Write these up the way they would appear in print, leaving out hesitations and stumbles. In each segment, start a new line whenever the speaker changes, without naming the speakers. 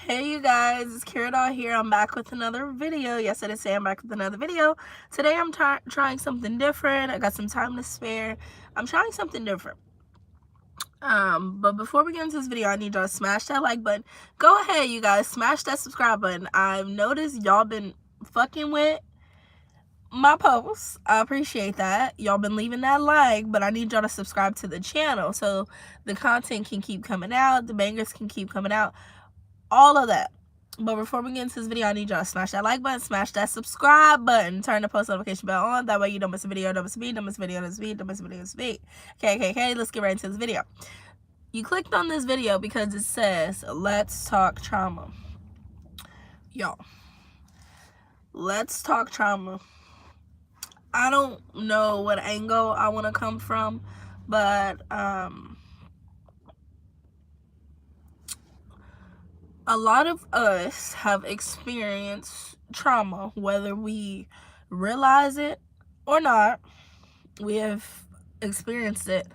Hey you guys, it's Kerrad0ll here. I'm back with another video. Yes, I did say I'm back with another video. Today I'm trying something different. I got some time to spare. I'm trying something different. But before we get into this video, I need y'all to smash that like button. Go ahead, you guys, smash that subscribe button. I've noticed y'all been fucking with my posts. I appreciate that. Y'all been leaving that like, but I need y'all to subscribe to the channel so the content can keep coming out, the bangers can keep coming out, all of that. But before we get into this video, I need y'all to smash that like button, smash that subscribe button, turn the post notification bell on. That way you don't miss a video, don't miss a beat, don't miss a video, don't miss a beat, don't miss a video, don't miss a beat. Okay, let's get right into this video. You clicked on this video because it says, let's talk trauma. Y'all, let's talk trauma. I don't know what angle I want to come from, but a lot of us have experienced trauma, whether we realize it or not. We have experienced it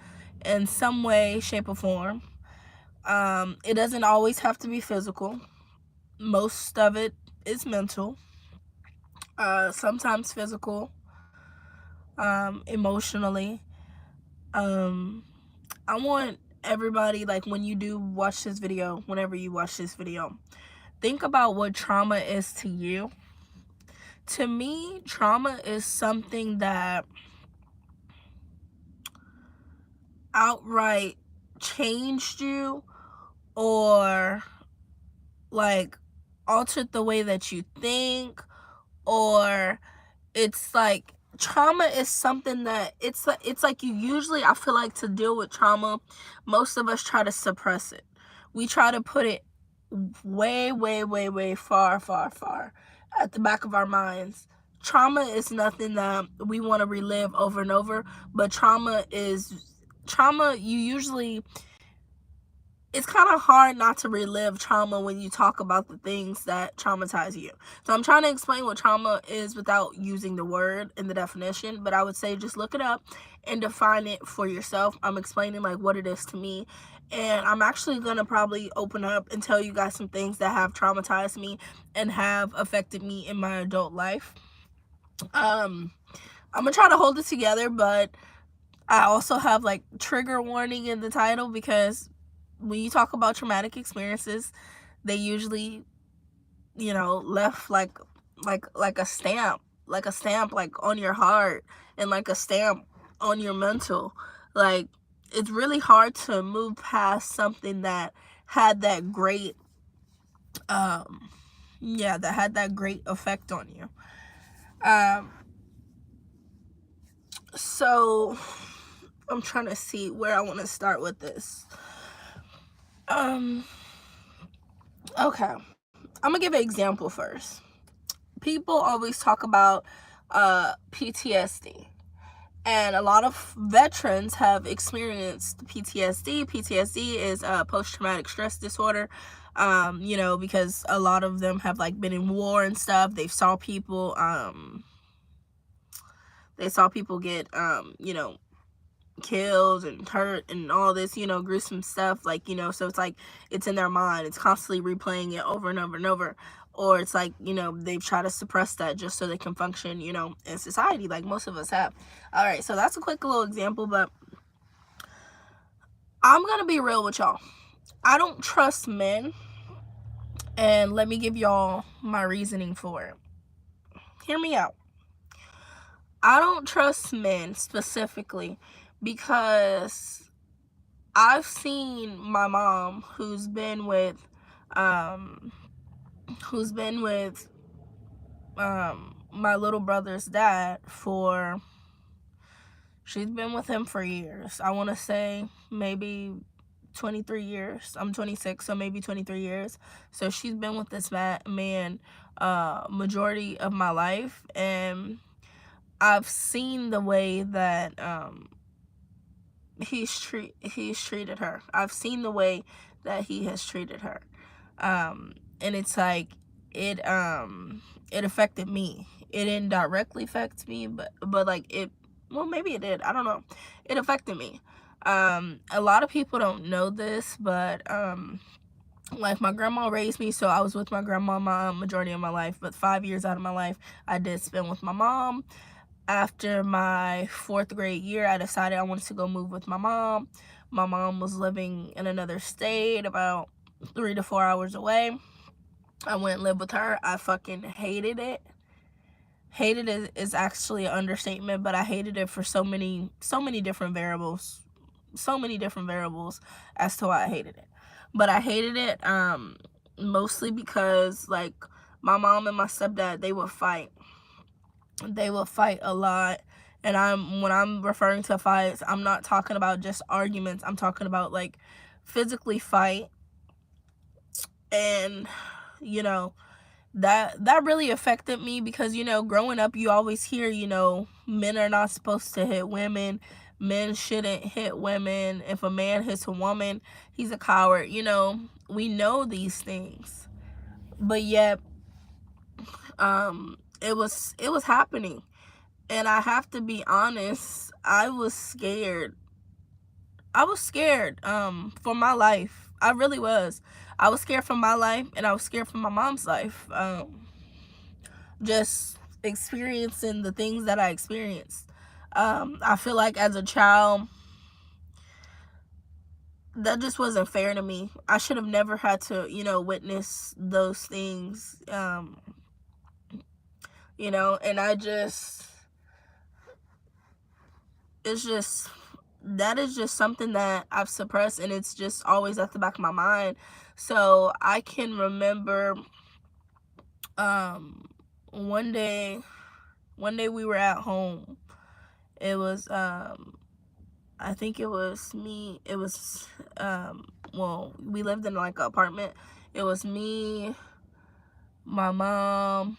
in some way, shape, or form. It doesn't always have to be physical. Most of it is mental, sometimes physical, emotionally. I want everybody, like, when you do watch this video, whenever you watch this video, think about what trauma is to you. To me, trauma is something that outright changed you, or like altered the way that you think, or it's like trauma is something that it's like you usually, I feel like, to deal with trauma, most of us try to suppress it. We try to put it way far at the back of our minds. Trauma is nothing that we want to relive over and over, but trauma, you usually, it's kind of hard not to relive trauma when you talk about the things that traumatize you. So I'm trying to explain what trauma is without using the word in the definition, but I would say just look it up and define it for yourself. I'm explaining like what it is to me, and I'm actually gonna probably open up and tell you guys some things that have traumatized me and have affected me in my adult life. I'm gonna try to hold it together, but I also have like trigger warning in the title, because when you talk about traumatic experiences, they usually, left like a stamp, like on your heart, and like a stamp on your mental. Like, it's really hard to move past something that had that great effect on you. So I'm trying to see where I want to start with this. Okay, I'm gonna give an example first. People always talk about PTSD, and a lot of veterans have experienced PTSD. PTSD is post-traumatic stress disorder, because a lot of them have like been in war and stuff. They saw people get killed and hurt and all this, gruesome stuff, so it's like it's in their mind. It's constantly replaying it over and over and over. Or it's like, they've tried to suppress that just so they can function, in society, like most of us have. All right, so that's a quick little example, but I'm gonna be real with y'all. I don't trust men, and let me give y'all my reasoning for it. Hear me out. I don't trust men specifically because I've seen my mom, who's been with my little brother's dad for, she's been with him for years. I want to say maybe 23 years. I'm 26, so maybe 23 years. So she's been with this man majority of my life, and I've seen the way that he's treated her. I've seen the way that he has treated her, and it's like it affected me. It didn't directly affect me, but like it. Well, maybe it did. I don't know. It affected me. A lot of people don't know this, but Like, my grandma raised me, so I was with my grandma my majority of my life, but 5 years out of my life I did spend with my mom. After my 4th grade year, I decided I wanted to go move with my mom. My mom was living in another state about 3 to 4 hours away. I went and lived with her. I fucking hated it. Hated it is actually an understatement, but I hated it for so many different variables. So many different variables as to why I hated it. But I hated it mostly because, like, my mom and my stepdad, they would fight. They would fight a lot. And when I'm referring to fights, I'm not talking about just arguments. I'm talking about, like, physically fight. And, you know, that really affected me because, you know, growing up, you always hear, you know, men are not supposed to hit women. Men shouldn't hit women. If a man hits a woman, he's a coward. You know, we know these things. But yet, it was happening. And I have to be honest, I was scared. I was scared for my life. I really was. I was scared for my life, and I was scared for my mom's life. Just experiencing the things that I experienced. I feel like as a child, that just wasn't fair to me. I should have never had to, you know, witness those things. You know, and it's just, that is just something that I've suppressed, and it's just always at the back of my mind. So I can remember um one day we were at home. It was I think it was me. It was well, we lived in like an apartment. It was me, my mom,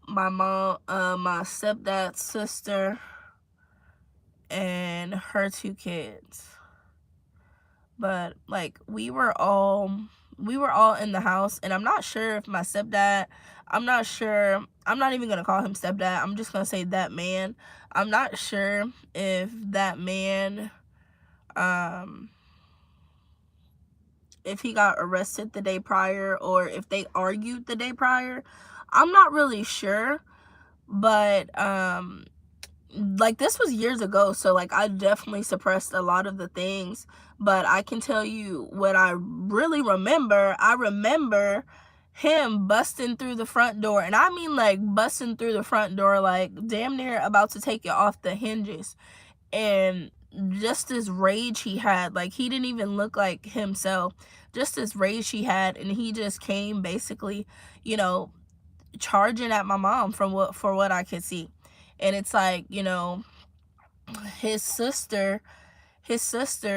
my stepdad's sister, and her 2 kids. But like we were all in the house, and I'm not sure if my stepdad, I'm not sure, I'm not even gonna call him stepdad, I'm just gonna say that man. I'm not sure if that man um if he got arrested the day prior or if they argued the day prior. I'm not really sure, but like, this was years ago, so like I definitely suppressed a lot of the things. But I can tell you what I really remember. I remember him busting through the front door, and I mean like busting through the front door, like damn near about to take it off the hinges. And just this rage he had, like he didn't even look like himself. Just this rage he had, and he just came basically, you know, charging at my mom from what I could see. And it's like, you know, his sister,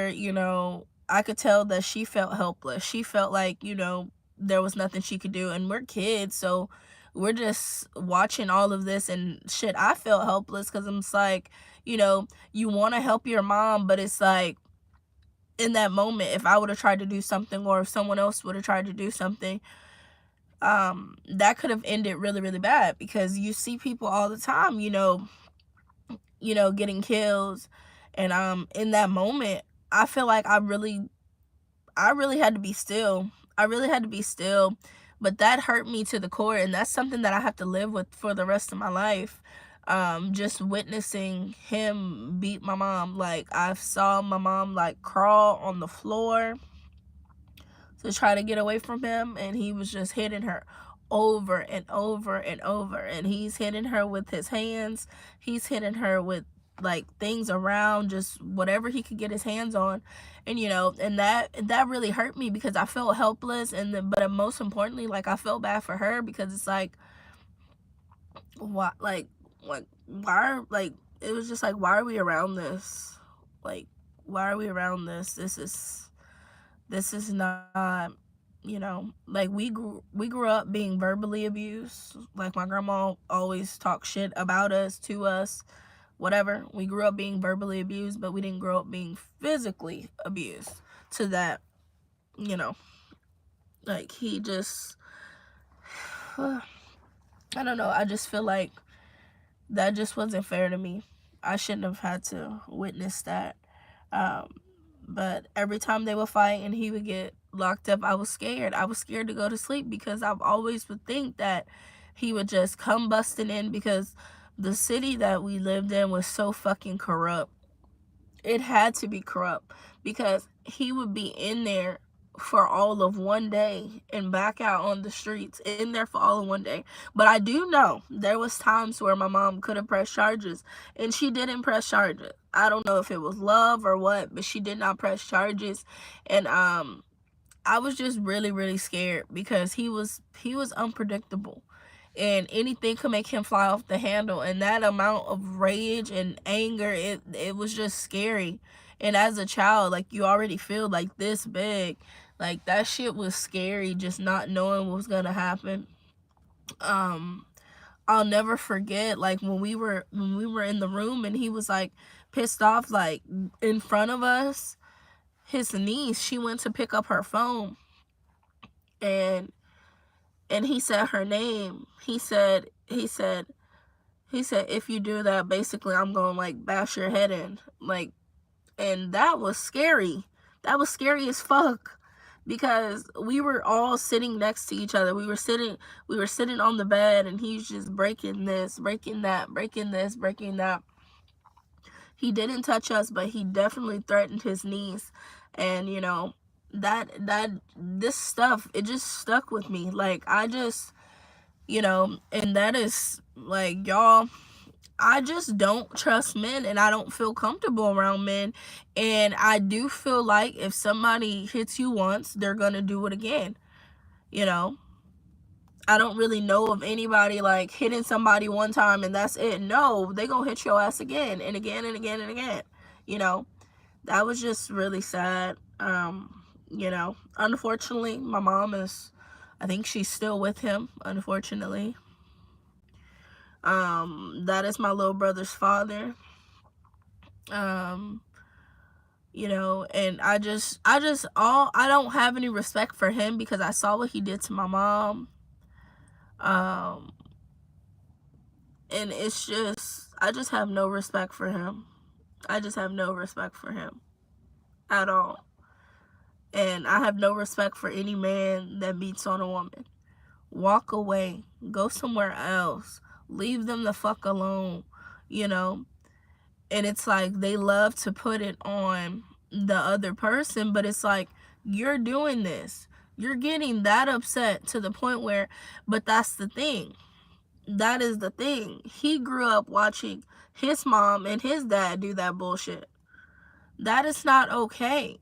you know, I could tell that she felt helpless. She felt like, you know, there was nothing she could do. And we're kids, so we're just watching all of this and shit. I felt helpless because I'm just like, you know, you want to help your mom, but it's like, in that moment, if I would have tried to do something, or if someone else would have tried to do something, that could have ended really, really bad. Because you see people all the time, getting killed. And in that moment, I feel like I really had to be still. I really had to be still. But that hurt me to the core, and that's something that I have to live with for the rest of my life. Just witnessing him beat my mom. Like, I saw my mom like crawl on the floor to try to get away from him, and he was just hitting her over and over and over. And he's hitting her with his hands. He's hitting her with like things around, just whatever he could get his hands on. And and that really hurt me because I felt helpless. And then, but most importantly, like, I felt bad for her, because it's like, why, like, it was just like, why are we around this? Like, why are we around this? This is not, like, we grew up being verbally abused. Like, my grandma always talked shit about us, to us, whatever. We grew up being verbally abused, but we didn't grow up being physically abused to that, like, he just, I don't know. I just feel like that just wasn't fair to me. I shouldn't have had to witness that. But every time they would fight and he would get locked up, I was scared. I was scared to go to sleep because I've always would think that he would just come busting in, because the city that we lived in was so fucking corrupt. It had to be corrupt, because he would be in there for all of one day and back out on the streets, in there for all of one day. But I do know there was times where my mom could have pressed charges, and she didn't press charges. I don't know if it was love or what, but she did not press charges. And I was just really, really scared, because he was unpredictable, and anything could make him fly off the handle. And that amount of rage and anger, it was just scary. And as a child, like, you already feel like this big, like, that shit was scary, just not knowing what was gonna happen. um I'll never forget, like, when we were in the room and he was like pissed off, like, in front of us. His niece, she went to pick up her phone, and he said her name. He said, if you do that, basically I'm gonna, like, bash your head in, like. And that was scary. That was scary as fuck, because we were all sitting next to each other. We were sitting on the bed, and he's just breaking this, breaking that, breaking this, breaking that. He didn't touch us, but he definitely threatened his niece. And that this stuff, it just stuck with me. Like, I just, and that is, like, y'all, I just don't trust men, and I don't feel comfortable around men. And I do feel like if somebody hits you once, they're gonna do it again. you know I don't really know of anybody, like, hitting somebody one time and that's it. No, they gonna hit your ass again and again and again and again. you know that was just really sad. Unfortunately, my mom is, I think she's still with him, unfortunately. That is my little brother's father. um and I don't have any respect for him, because I saw what he did to my mom. um and it's just, I just have no respect for him. I just have no respect for him at all. And I have no respect for any man that beats on a woman. Walk away. Go somewhere else. Leave them the fuck alone. You know? And it's like they love to put it on the other person, but it's like, you're doing this. You're getting that upset to the point where, but that's the thing. That is the thing. He grew up watching his mom and his dad do that bullshit. That is not okay.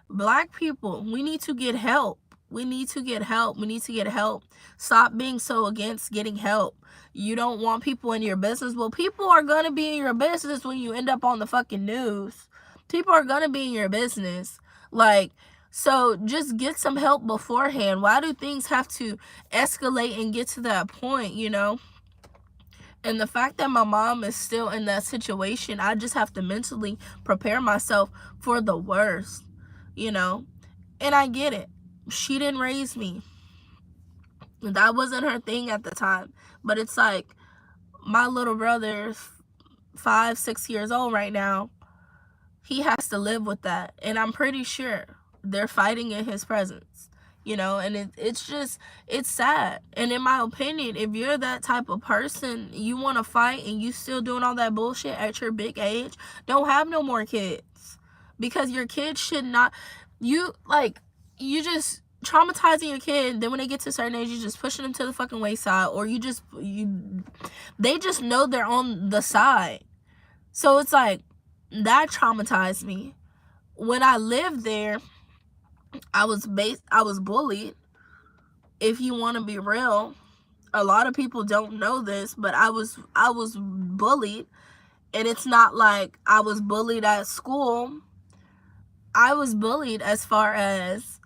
Black people, we need to get help. We need to get help. We need to get help. Stop being so against getting help. You don't want people in your business. Well, people are going to be in your business when you end up on the fucking news. People are going to be in your business. Like, so just get some help beforehand. Why do things have to escalate and get to that point, And the fact that my mom is still in that situation, I just have to mentally prepare myself for the worst, you know? And I get it. She didn't raise me. That wasn't her thing at the time. But it's like, my little brother's 5, 6 years old right now. He has to live with that. And I'm pretty sure they're fighting in his presence. And it's sad. And in my opinion, if you're that type of person, you want to fight and you still doing all that bullshit at your big age, don't have no more kids. Because your kids should not, you just traumatizing your kid. Then when they get to a certain age, you just pushing them to the fucking wayside, or they just know they're on the side. So it's like, that traumatized me. When I lived there, I was bullied. If you want to be real, a lot of people don't know this, but I was bullied. And it's not like I was bullied at school. I was bullied as far as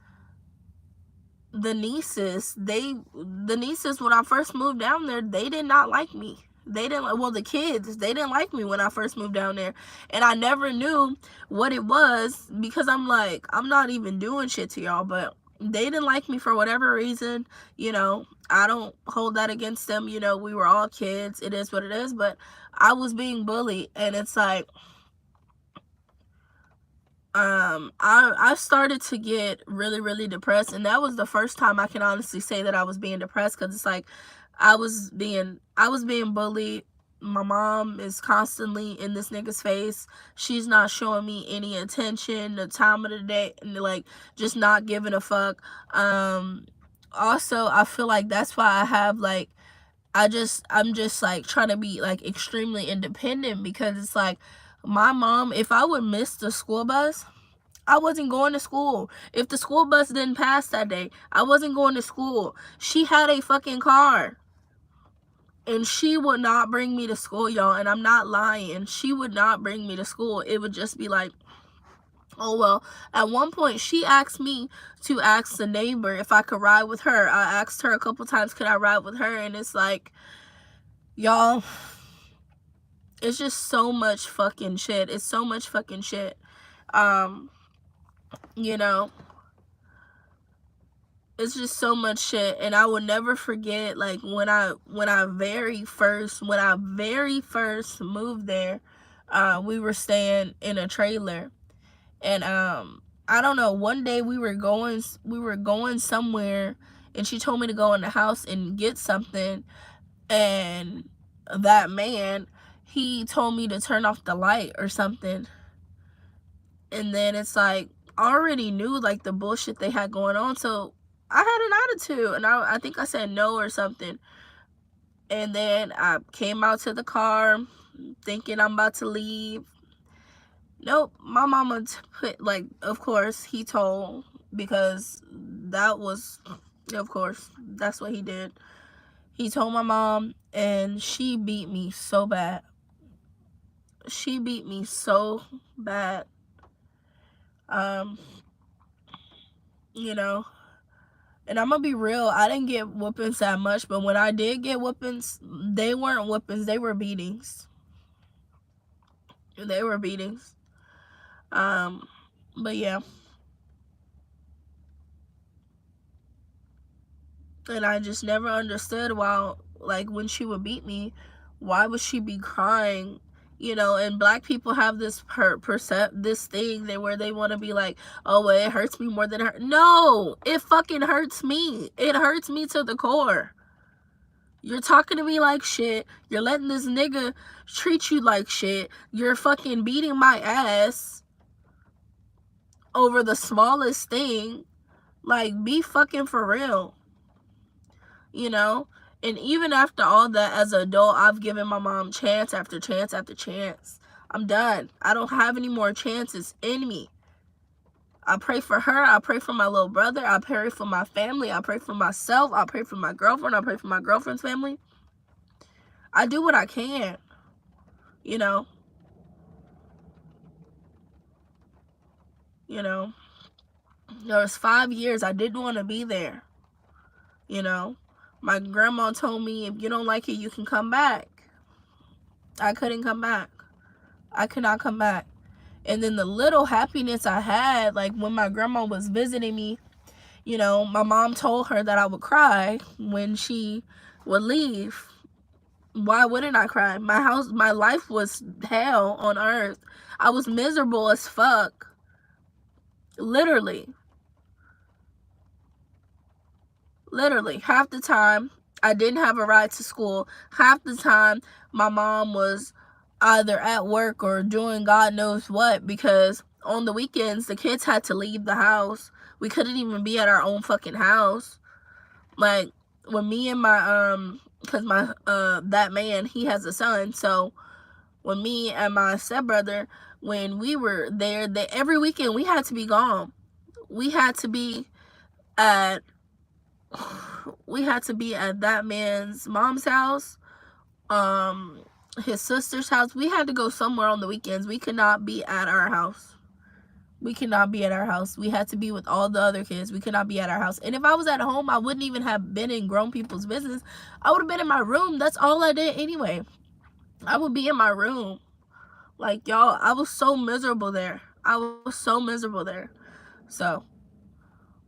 the nieces. The nieces, when I first moved down there, they did not like me. The kids, they didn't like me when I first moved down there. And I never knew what it was, because I'm like, I'm not even doing shit to y'all, but they didn't like me for whatever reason. I don't hold that against them. We were all kids. It is what it is. But I was being bullied, and it's like, I started to get really, really depressed, and that was the first time I can honestly say that I was being depressed, because it's like I was being bullied. My mom is constantly in this nigga's face. She's not showing me any attention, the time of the day, and like just not giving a fuck. Also, I feel like that's why I have like I'm just like trying to be like extremely independent, because it's like my mom, if I would miss the school bus, I wasn't going to school. If the school bus didn't pass that day, I wasn't going to school. She had a fucking car, and she would not bring me to school, y'all, and I'm not lying. She would not bring me to school. It would just be like, oh well. At one point she asked me to ask the neighbor if I could ride with her. I asked her a couple times, could I ride with her? And it's like, y'all, it's just so much fucking shit. It's so much fucking shit. You know, it's just so much shit. And I will never forget, like, when I very first moved there, we were staying in a trailer. And I don't know, one day we were going somewhere, and she told me to go in the house and get something, and that man, he told me to turn off the light or something. And then it's like, I already knew like the bullshit they had going on, so I had an attitude, and I think I said no or something. And then I came out to the car thinking I'm about to leave. Nope, my mama put, like, of course he told, because that was, of course, that's what he did. He told my mom, and she beat me so bad. She beat me so bad. You know, and I'm gonna be real, I didn't get whoopings that much, but when I did get whoopings, they weren't whoopings, they were beatings. They were beatings. But yeah. And I just never understood why, like, when she would beat me, why would she be crying? You know, and black people have this this thing where they want to be like, oh well, it hurts me more than it hurt. No, it fucking hurts me. It hurts me to the core. You're talking to me like shit. You're letting this nigga treat you like shit. You're fucking beating my ass over the smallest thing. Like, be fucking for real. You know? And even after all that, as an adult, I've given my mom chance after chance after chance. I'm done. I don't have any more chances in me. I pray for her. I pray for my little brother. I pray for my family. I pray for myself. I pray for my girlfriend. I pray for my girlfriend's family. I do what I can. You know? You know? There was 5 years I didn't want to be there. You know? My grandma told me, if you don't like it, you can come back. I couldn't come back. I could not come back. And then the little happiness I had, like when my grandma was visiting me, you know, my mom told her that I would cry when she would leave. Why wouldn't I cry? My life was hell on earth. I was miserable as fuck. Literally. Literally, half the time I didn't have a ride to school. Half the time my mom was either at work or doing God knows what, because on the weekends the kids had to leave the house. We couldn't even be at our own fucking house. Like, when me and my because my that man, he has a son, so when me and my stepbrother, when we were there, every weekend we had to be gone. We had to be at that man's mom's house, his sister's house. We had to go somewhere on the weekends. We could not be at our house. We could not be at our house. We had to be with all the other kids. We could not be at our house. And if I was at home, I wouldn't even have been in grown people's business. I would have been in my room. That's all I did anyway. I would be in my room. Like, y'all, I was so miserable there. I was so miserable there. So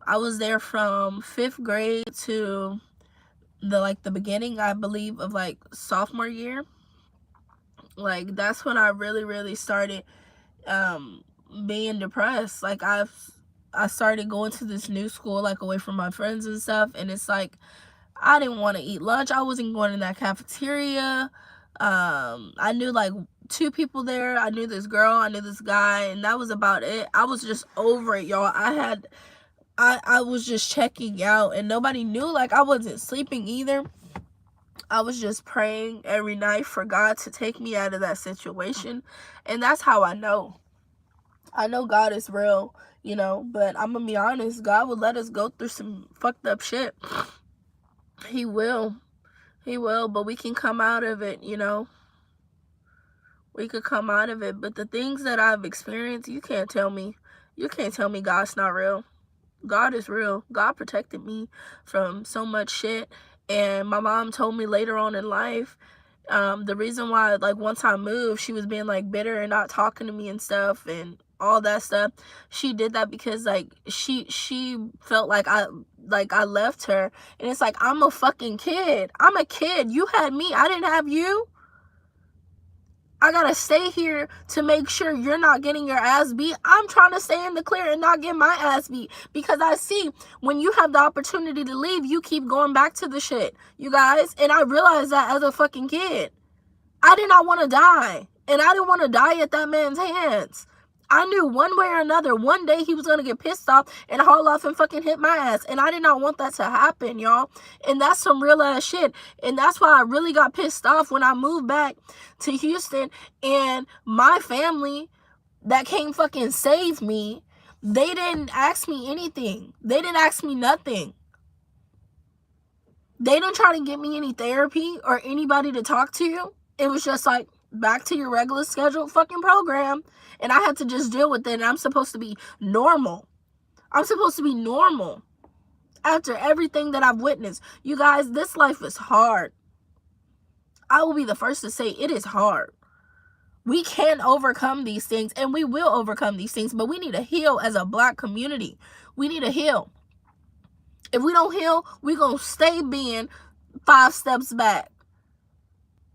I was there from 5th grade to the beginning, I believe, of like sophomore year. Like, that's when I really, really started being depressed. Like, I started going to this new school, like, away from my friends and stuff, and it's like, I didn't want to eat lunch. I wasn't going in that cafeteria. I knew, like, 2 people there. I knew this girl, I knew this guy, and that was about it. I was just over it, y'all. I was just checking out, and nobody knew. Like, I wasn't sleeping either. I was just praying every night for God to take me out of that situation. And that's how I know. I know God is real, you know, but I'm gonna be honest, God will let us go through some fucked up shit. He will. He will, but we can come out of it, you know. We could come out of it. But the things that I've experienced, you can't tell me God's not real. God is real. God protected me from so much shit. And my mom told me later on in life, the reason why, like, once I moved, she was being, like, bitter and not talking to me and stuff and all that stuff. She did that because, like, she felt like I left her. And it's like, I'm a fucking kid. I'm a kid. You had me. I didn't have you. I gotta stay here to make sure you're not getting your ass beat. I'm trying to stay in the clear and not get my ass beat, because I see when you have the opportunity to leave, you keep going back to the shit, you guys. And I realized that as a fucking kid. I did not want to die, and I didn't want to die at that man's hands. I knew one way or another, one day he was going to get pissed off and haul off and fucking hit my ass. And I did not want that to happen, y'all. And that's some real ass shit. And that's why I really got pissed off when I moved back to Houston, and my family that came fucking save me, they didn't ask me anything. They didn't ask me nothing. They didn't try to get me any therapy or anybody to talk to. It was just like, back to your regular scheduled fucking program. And I had to just deal with it. And I'm supposed to be normal. I'm supposed to be normal after everything that I've witnessed. You guys, this life is hard. I will be the first to say it is hard. We can overcome these things, and we will overcome these things, but we need to heal as a Black community. We need to heal. If we don't heal, we're going to stay being 5 steps back.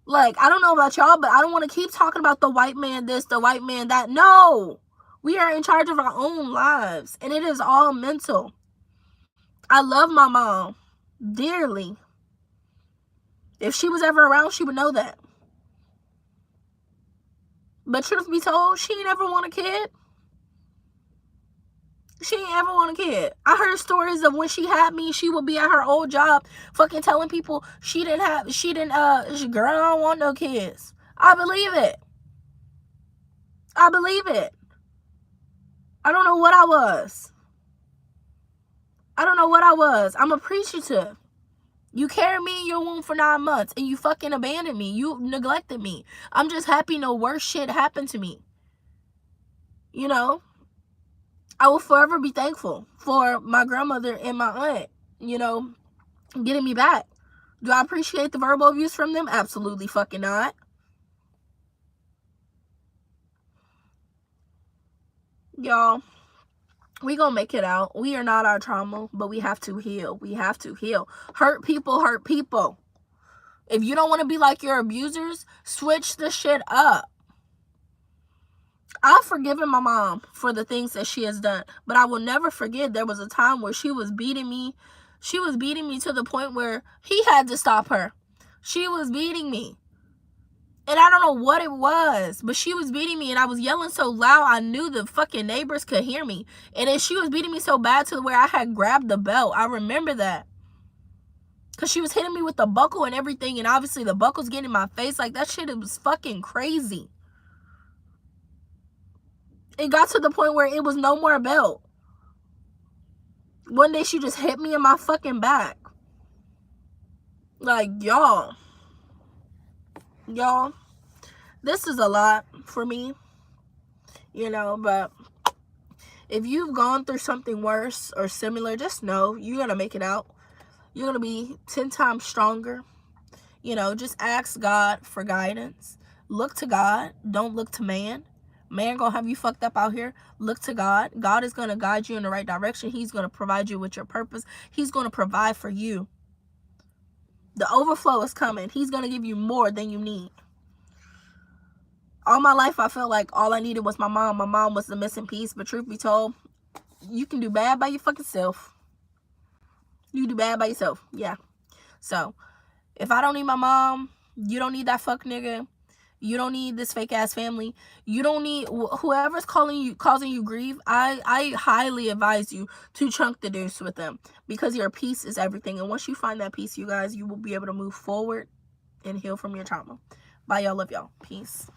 Like, I don't know about y'all, but I don't want to keep talking about the white man this, the white man that. No. We are in charge of our own lives, and it is all mental. I love my mom dearly. If she was ever around, she would know that. But truth be told, she ain't ever want a kid. She ain't ever want a kid. I heard stories of when she had me, she would be at her old job fucking telling people girl, I don't want no kids. I believe it. I believe it. I don't know what I was. I'm appreciative. You carried me in your womb for 9 months and you fucking abandoned me. You neglected me. I'm just happy no worse shit happened to me. You know? I will forever be thankful for my grandmother and my aunt, you know, getting me back. Do I appreciate the verbal abuse from them? Absolutely fucking not. Y'all, we gonna make it out. We are not our trauma, but we have to heal. We have to heal. Hurt people hurt people. If you don't want to be like your abusers, switch the shit up. I've forgiven my mom for the things that she has done, but I will never forget there was a time where she was beating me. She was beating me to the point where he had to stop her. She was beating me. And I don't know what it was, but she was beating me, and I was yelling so loud I knew the fucking neighbors could hear me. And then she was beating me so bad to where I had grabbed the belt. I remember that. Because she was hitting me with the buckle and everything, and obviously the buckle's getting in my face. Like, that shit, it was fucking crazy. It got to the point where it was no more belt. One day she just hit me in my fucking back. Like, y'all, this is a lot for me, you know, but if you've gone through something worse or similar, just know you're going to make it out. You're going to be 10 times stronger. You know, just ask God for guidance. Look to God. Don't look to man. Man gonna have you fucked up out here. Look to God. God is gonna guide you in the right direction. He's gonna provide you with your purpose. He's gonna provide for you. The overflow is coming. He's gonna give you more than you need. all my life I felt like all I needed was my mom. My mom was the missing piece. But truth be told, you can do bad by your fucking self. You do bad by yourself. Yeah. So if I don't need my mom, you don't need that fuck nigga. You don't need this fake ass family. You don't need whoever's causing you grief. I highly advise you to chunk the deuce with them, because your peace is everything. And once you find that peace, you guys, you will be able to move forward and heal from your trauma. Bye, y'all. Love y'all. Peace.